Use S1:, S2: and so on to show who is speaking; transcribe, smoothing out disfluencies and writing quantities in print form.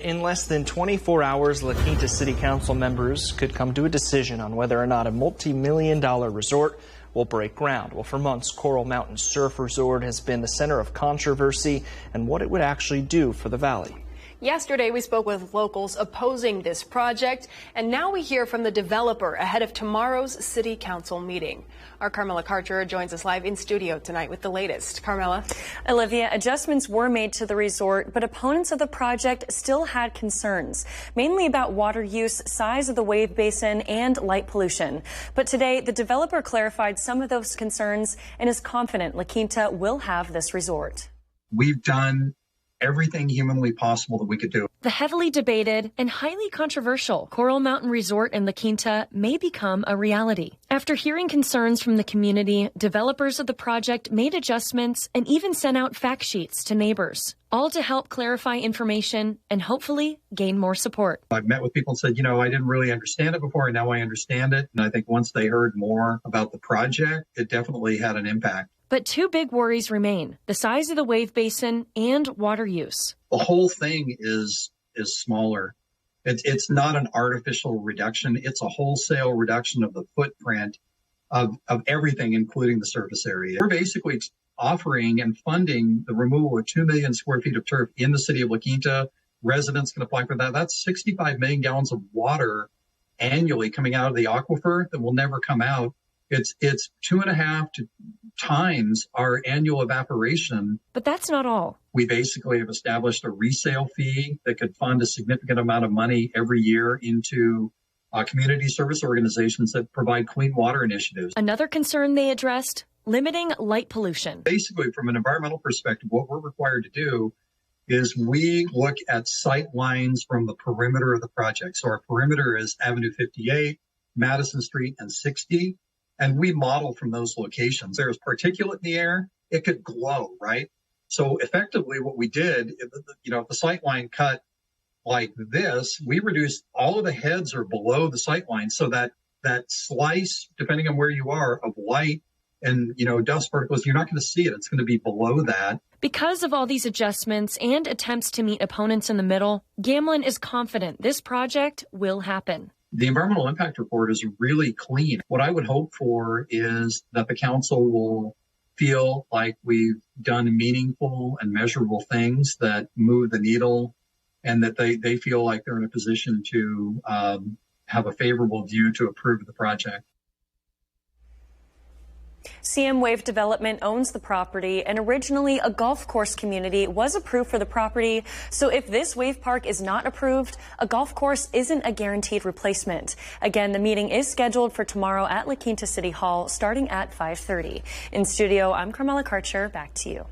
S1: In less than 24 hours, La Quinta City Council members could come to a decision on whether or not a multi-million-dollar resort will break ground. Well, for months, Coral Mountain Surf Resort has been the center of controversy and what it would actually do for the valley.
S2: Yesterday, we spoke with locals opposing this project, and now we hear from the developer ahead of tomorrow's City Council meeting. Our Carmela Karcher joins us live in studio tonight with the latest. Carmela.
S3: Olivia, adjustments were made to the resort, but opponents of the project still had concerns, mainly about water use, size of the wave basin, and light pollution. But today, the developer clarified some of those concerns and is confident La Quinta will have this resort.
S4: We've done everything humanly possible that we could do.
S3: The heavily debated and highly controversial Coral Mountain Resort in La Quinta may become a reality. After hearing concerns from the community, developers of the project made adjustments and even sent out fact sheets to neighbors, all to help clarify information and hopefully gain more support.
S4: I've met with people and said, I didn't really understand it before, and now I understand it. And I think once they heard more about the project, it definitely had an impact.
S3: But two big worries remain: the size of the wave basin and water use.
S4: The whole thing is smaller. It's not an artificial reduction. It's a wholesale reduction of the footprint of everything, including the surface area. We're basically offering and funding the removal of 2 million square feet of turf in the city of La Quinta. Residents can apply for that. That's 65 million gallons of water annually coming out of the aquifer that will never come out. It's 2.5 times our annual evaporation.
S3: But that's not all.
S4: We basically have established a resale fee that could fund a significant amount of money every year into community service organizations that provide clean water initiatives.
S3: Another concern they addressed: limiting light pollution.
S4: Basically, from an environmental perspective, what we're required to do is we look at sight lines from the perimeter of the project. So our perimeter is Avenue 58, Madison Street, and 60. And we model from those locations. There's particulate in the air, it could glow, right? So effectively what we did, if the sight line cut like this, we reduced all of the heads are below the sight line, so that slice, depending on where you are, of light and, dust particles, you're not going to see it. It's going to be below that.
S3: Because of all these adjustments and attempts to meet opponents in the middle, Gamlin is confident this project will happen.
S4: The environmental impact report is really clean. What I would hope for is that the council will feel like we've done meaningful and measurable things that move the needle, and that they feel like they're in a position to have a favorable view to approve the project.
S3: CM Wave Development owns the property, and originally a golf course community was approved for the property. So if this wave park is not approved, a golf course isn't a guaranteed replacement. Again, the meeting is scheduled for tomorrow at La Quinta City Hall starting at 5:30. In studio, I'm Carmela Karcher. Back to you.